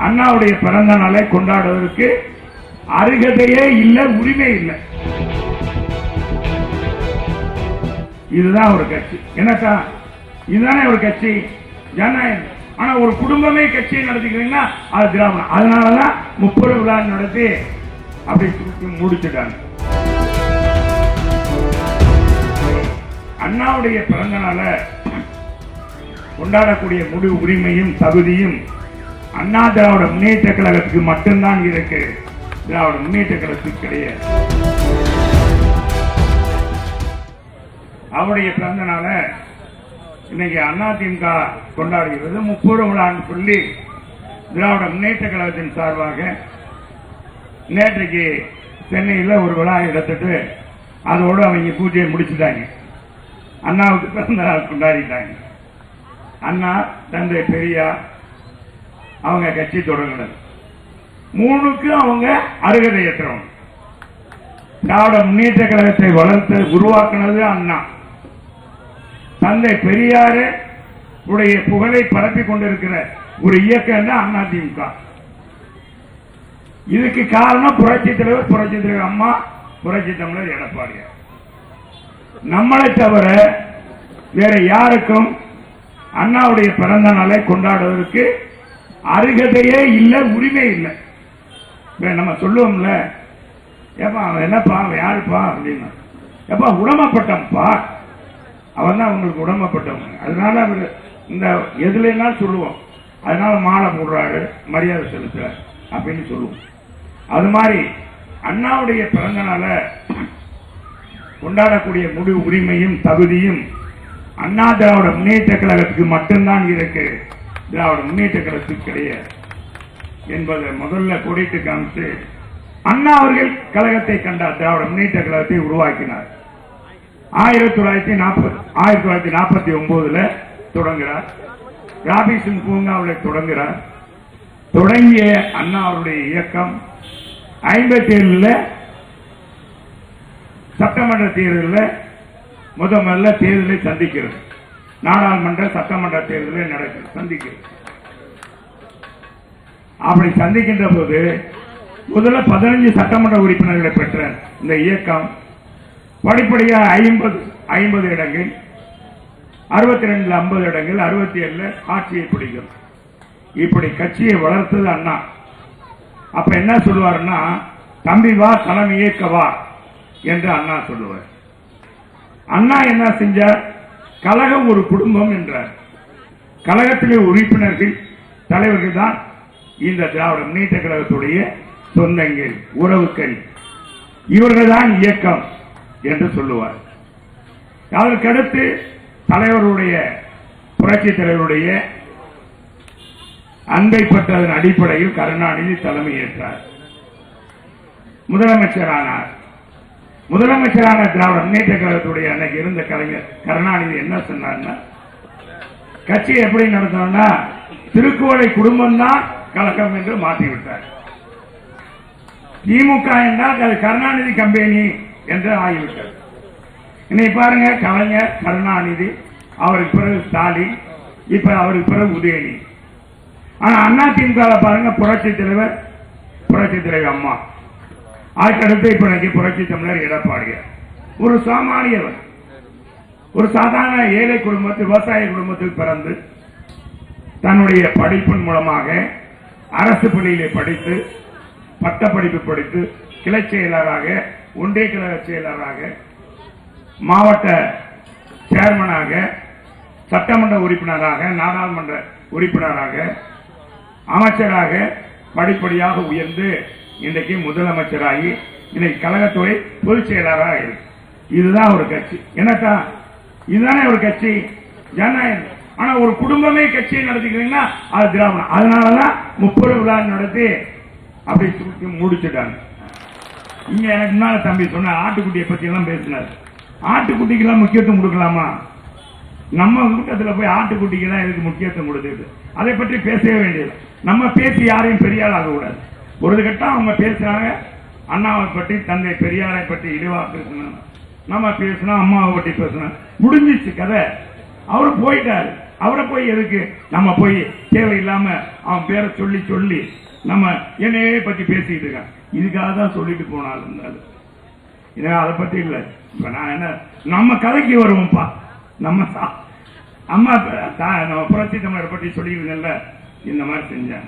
அண்ணாவுடைய பிறந்த நாளை கொண்டாடுவதற்கு அருகதையே இல்லை, உரிமை இல்லை. இதுதான் ஒரு கட்சி. என்னக்கா இதுதானே ஒரு கட்சி, ஜனநாயகம். ஆனா ஒரு குடும்பமே கட்சியை நடத்திக்கிறீங்கன்னா அது திராவிடம். அதனாலதான் 30 விழா நடத்தி அப்படி முடிச்சுட்டாங்க. அண்ணாவுடைய பிறந்த நாளை கொண்டாடக்கூடிய முழு உரிமையும் தகுதியும் அண்ணா திராவிட முன்னேற்ற கழகத்துக்கு மட்டும்தான் இருக்கு, திராவிட முன்னேற்ற கழகத்துக்கு கிடையாது. அவருடைய பிறந்த நாளை இன்னைக்கு அதிமுக கொண்டாடுகிறது. 30 விழான்னு சொல்லி திராவிட முன்னேற்ற கழகத்தின் சார்பாக நேற்றைக்கு சென்னையில் ஒரு விழா எடுத்துட்டு அதோடு அவங்க பூஜையை முடிச்சுட்டாங்க. அண்ணாவுக்கு பிறந்த நாள் கொண்டாடிட்டாங்க. அண்ணா, தந்தை பெரியார் அவங்க கட்சி தொடங்கினது. 3க்கும் அவங்க அருகதையற்றவங்க. திராவிட முன்னேற்ற கழகத்தை வளர்த்து உருவாக்குனது அண்ணா. தந்தை பெரியாரு உடைய புகழை பரப்பிக் கொண்டிருக்கிற ஒரு இயக்கம் தான் அதிமுக. இதுக்கு காரணம் புரட்சி தலைவர் அம்மா, புரட்சி தமிழர் எடப்பாடியார். நம்மளை தவிர வேற யாருக்கும் அண்ணாவுடைய பிறந்த நாளை கொண்டாடுவதற்கு அருகதையே இல்லை, உரிமை இல்லை. நம்ம சொல்லுவோம்ல, ஏப்பா அவன் என்னப்பா, அவன் யாருப்பா அப்படின்னா, எப்பா உடமைப்பட்டப்பா, அவன் தான் அவங்களுக்கு உடமைப்பட்டவங்க. அதனால அவர் இந்த எதுல சொல்லுவோம், அதனால மாலை போடுறாரு, மரியாதை செலுத்துறாரு அப்படின்னு சொல்லுவோம். அது மாதிரி அண்ணாவுடைய பிறந்த நாளை கொண்டாடக்கூடிய முழு உரிமையும் தகுதியும் அண்ணா திராவிட முன்னேற்ற கழகத்துக்கு மட்டும்தான் இருக்கு, திராவிட முன்னேற்ற கழகத்துக்கு கிடையாது என்பதை முதல்ல கொடித்து காமிச்சு அண்ணா அவர்கள் கழகத்தை கண்டார், திராவிட முன்னேற்ற கழகத்தை உருவாக்கினார். 1949 தொடங்குகிறார். ராபின்சன் பூங்காவில் தொடங்குகிறார். தொடங்கிய அண்ணா அவருடைய இயக்கம் 57 சட்டமன்ற தேர்தலில் முதல்ல தேர்தலை சந்திக்கிறது. நாடாளுமன்ற சட்டமன்ற தேர்தலை சந்திக்கிறது. அப்படி சந்திக்கின்ற போது முதல்ல 15 சட்டமன்ற உறுப்பினர்களை பெற்ற இந்த இயக்கம் படிப்படியாக 50 இடங்கள், 62 50 இடங்கள், 67 ஆட்சியை பிடிக்கும். இப்படி கட்சியை வளர்த்தது அண்ணா. அப்ப என்ன சொல்லுவாருன்னா, தம்பி வா, தலைமை இயக்க வா என்று அண்ணா சொல்லுவார். அண்ணா என்ன செஞ்சார், கழகம் ஒரு குடும்பம் என்றார். கழகத்திலே உறுப்பினர்கள், தலைவர்கள் தான் இந்த திராவிட முன்னேற்ற கழகத்துடைய சொந்தங்கள், உறவுகள், இவர்கள் தான் இயக்கம் என்று சொல்லுவார். அதற்கடுத்து தலைவருடைய, புரட்சி தலைவருடைய அன்பை பெற்றதன் அடிப்படையில் கருணாநிதி தலைமையேற்றார், முதலமைச்சரானார். முதலமைச்சரான திராவிட முன்னேற்ற கழகத்துடைய அன்னைக்கு இருந்த கலைஞர் கருணாநிதி என்ன சொன்னார்னா, கட்சியை எப்படி நடத்தணும்னா திருக்குவளை குடும்பம் தான் கழகம் என்று மாற்றிவிட்டார். திமுக என்றால் அது கருணாநிதி கம்பெனி என்று ஆகிவிட்டார். இன்னைக்கு பாருங்க, கலைஞர், கருணாநிதி, அவருக்கு பிறகு ஸ்டாலின், இப்ப அவருக்கு பிறகு உதயநிதி. ஆனா அண்ணா திமுக பாருங்க, புரட்சி தலைவர் அம்மா, அதுக்கடுத்து இப்ப புரட்சி தமிழர் எடப்பாடியார். ஒரு சாமானியவர், ஒரு சாதாரண ஏழை குடும்பத்தில், விவசாய குடும்பத்தில் பிறந்து தன்னுடைய படிப்பின் மூலமாக அரசு பள்ளியிலே படித்து, பட்டப்படிப்பு படித்து, கிளை செயலராக, ஒன்றிய கழக செயலராக, மாவட்ட சேர்மனாக, சட்டமன்ற உறுப்பினராக, நாடாளுமன்ற உறுப்பினராக, அமைச்சராக படிப்படியாக உயர்ந்து இன்றைக்கு முதலமைச்சராகி இன்னைக்கு கழகத்துறை பொதுச் செயலராக இருக்கு. இதுதான் ஒரு கட்சி. என்னக்கா இதுதானே ஒரு கட்சி, ஜனநாயகம். ஆனா ஒரு குடும்பமே கட்சியை நடத்திக்கிறீங்கன்னா அது திராவிடம். அதனாலதான் 30 விழா நடத்தி அப்படி முடிச்சுட்டாங்க. இங்க எனக்கு முன்னால தம்பி சொன்ன ஆட்டுக்குட்டியை பத்தி எல்லாம் பேசினார். ஆட்டுக்குட்டிக்கு எல்லாம் முக்கியத்துவம் கொடுக்கலாமா? நம்ம கூட்டத்தில் போய் ஆட்டுக்குட்டிக்கு தான் இதுக்கு முக்கியத்துவம் கொடுத்துட்டு அதை பற்றி பேசவே வேண்டியது. நம்ம பேசி யாரையும் பெரியாள் ஆகக்கூடாது. ஒரு கட்டம் அவங்க பேசுறாங்க, அண்ணாவை பற்றி, தந்தை பெரியாரை பற்றி இழிவா பேசணும், நம்ம பேசணும், அம்மாவை பற்றி பேசணும், முடிஞ்சிச்சு கதை. அவரு போயிட்டாரு. அவரை போய் எதுக்கு நம்ம போய் தேவையில்லாம அவன் பேரை சொல்லி சொல்லி நம்ம என்னையே பத்தி பேசிட்டு இருக்கான். இதுக்காக தான் சொல்லிட்டு போனாலும் அதை பத்தி இல்ல. இப்ப நான் என்ன நம்ம கதைக்கு வருவோம்ப்பா. நம்ம அம்மா நம்ம புரட்சி தமிழரை பற்றி சொல்லியிருந்தேன்ல, இந்த மாதிரி செஞ்சேன்.